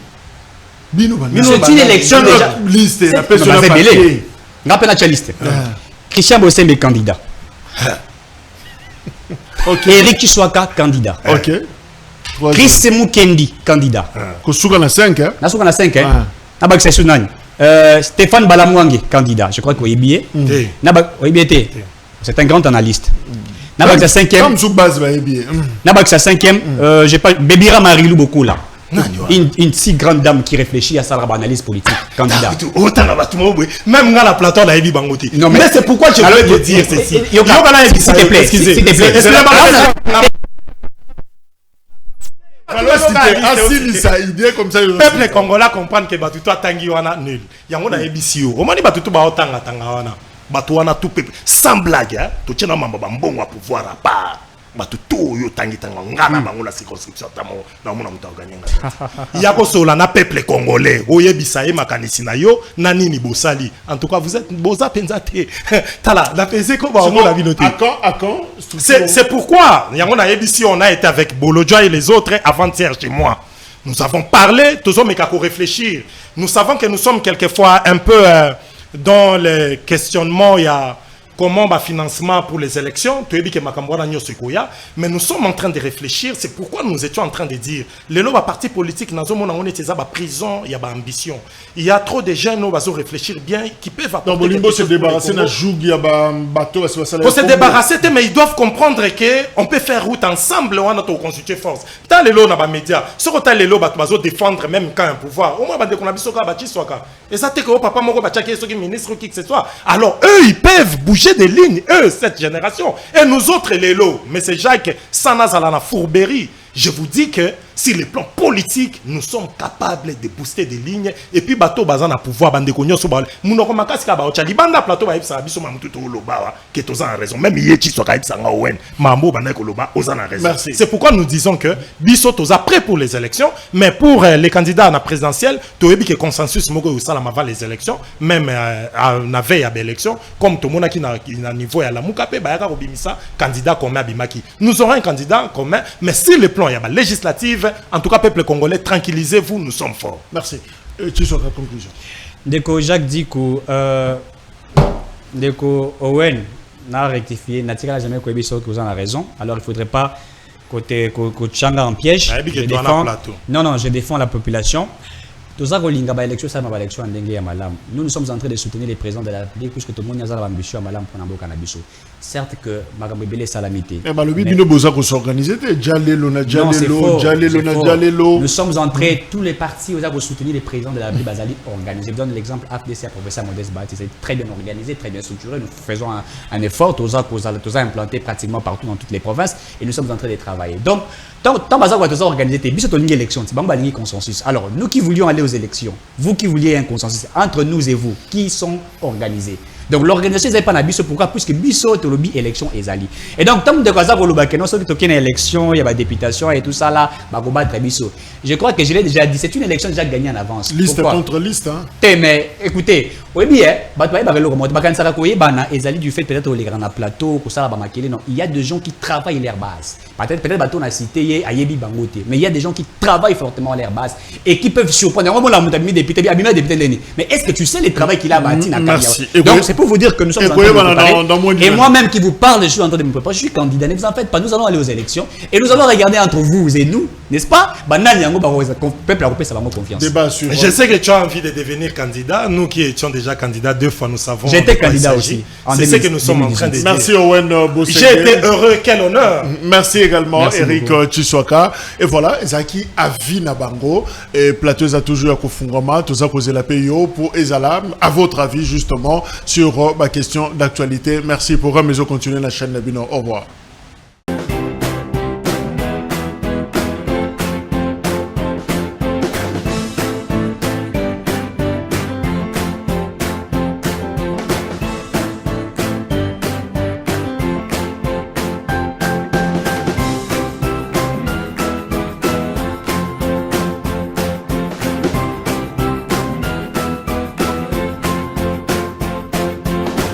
C'est une élection déjà. Liste, la personne a belé. Rappelle la liste. Christian Bossem est candidat. OK. Eric Chiswaka candidat. OK. Chris Mukendi candidat. Kosuka na 5 hein. Na suka na 5 hein. Na ba c'est nani. Stéphane Balamwange candidat. Je crois qu'il est billet. Na ba OIBT. C'est un grand analyste. Na ba 5e. Comme sous base ba billet. Na ba 5e, j'ai pas Bebira Marilou beaucoup là. Une si grande dame qui réfléchit à sa analyse politique, candidat. Même dans la plateau, la Bangoti. Non, mais c'est pourquoi je voulais te dire ceci. S'il te plaît, s'il te plaît. Sa idée comme ça. Le peuple congolais comprend que Batutu a tangi wana nul. Yango na ebisio. Omani Batutu ba otanga tanga wana. Batu wana tout peuple sans blague hein. To tena mamba bambongo à pouvoir à part. Batutu yo tangi tanga ngana bango la circonscription tamo na mona muta gagner. Yako sola na peuple congolais. Oyebisa ye makanisi na yo na nini bosali. En tout cas vous êtes boza penzate. Tala la pesé ko ba la vinoté. À quand c'est pourquoi yango na ebisi on a été avec Bolodjoa et les autres avant-hier chez moi. Nous avons parlé, tous hommes et réfléchir. Nous savons que nous sommes quelquefois un peu dans le questionnement, il y a comment le financement pour les élections, mais nous sommes en train de réfléchir, c'est pourquoi nous étions en train de dire, les lois partis politiques, dans on est à prison, il y a ambition. Il y a trop de jeunes qui vont réfléchir bien, qui peuvent apporter. Donc, Bolimbo se débarrasser d'un joug, il y a un bateau, pour se débarrasser, mais ils doivent comprendre qu'on peut faire route ensemble, on a constitué force. Dans les lois, dans les médias, ce que les lois, ils vont défendre même quand un pouvoir. Au moins, on a dit et ça, c'est que papa, mon ministre, qui que ce soit. Alors, eux, ils peuvent bouger des lignes, eux, cette génération. Et nous autres, les lots. Mais c'est Jacques Sanazalana Fourberie. Je vous dis que sur le plan politique, nous sommes capables de booster des lignes. Et puis, bateau bazan a pouvoir bande konyo so bal. Munoko makasi ka ba ochali banda plateau ba ebisa biso mamutu to loba que tous en raison. Même yechi so ka ebisa nga owen. Mambo banda ko loba ozan a raison. C'est pourquoi nous disons que biso toza prêt pour les élections, mais pour les candidats à la présidentielle, to ebi que consensus moko au sala avant les élections, même à la veille à l'élection, comme tout le monde qui na niveau à la mukape ba ya obimisa candidat commun bimaki. Nous aurons un candidat commun, mais si le plan il y a la législative, en tout cas peuple congolais, tranquillisez-vous, nous sommes forts. Merci. Tu sur la conclusion. Dès Jacques dit que Owen n'a rectifié, n'a jamais que vous en a raison, alors il ne faudrait pas que Changa en piège. Non, je défends la population. Nous sommes en train de soutenir les présidents de la République puisque tout le monde a l'ambition à Malam pour Nambo Cannabis. Certes que Magambébélé Salamité. Le but de s'organiser, nous sommes en train, tous les partis pour soutenir les présidents de la République organisés. Je donne l'exemple AFDC à professeur Modeste Bati, c'est très bien organisé, très bien structuré. Nous faisons un effort, tous implanté pratiquement partout dans toutes les provinces et nous sommes en train de travailler. Donc, tant que nous avons organisé, c'est une élection, c'est un consensus. Alors, nous qui voulions aller aux élections, vous qui vouliez un consensus entre nous et vous, qui sont organisés. Donc l'organisation n'est pas na biso, pourquoi? Puisque biso to lobby élection ezali. Et donc tant de kaza ko loba que non, ceux qui toquent une élection, il y a des députation et tout ça là, ba ko battre biso. Je crois que je l'ai déjà dit, c'est une élection déjà gagnée en avance. Liste Pourquoi? contre liste, hein. Mais écoutez, oui bien, ba to ba le remonter, ba kan sara ko yebana ezali du fait peut-être les grands plateaux, ko sala ba makele non, il y a des gens qui travaillent leur base. Peut-être bateau na cité ayebi bangote, mais il y a des gens qui travaillent fortement leur base et qui peuvent surprendre. Moi la montagne député, abima député Leni. Mais est-ce que tu sais le travail qu'il a bâti na Kanya? Donc c'est pour vous dire que nous sommes en train de nous préparer. Et moi-même qui vous parle, je suis en train de me préparer, je suis candidat. Ne vous en faites pas, nous allons aller aux élections et nous allons regarder entre vous et nous, n'est-ce pas? Banane yango ba peuple a coupé sa confiance. Débat sur. Je sais que tu as envie de devenir candidat. Nous qui étions déjà candidats 2 fois, nous savons. J'étais candidat aussi. C'est ce que nous sommes en train de dire. Merci Owen Bossé. J'ai été heureux, quel honneur. Merci également Merci Eric Chiswaka. Et voilà, Ezaki Avi Nabango et plateau a toujours à Kofungoma, tout ça causé la PIO pour Ezala. À votre avis justement sur ma question d'actualité. Merci pour continuer la chaîne Nabino. Au revoir.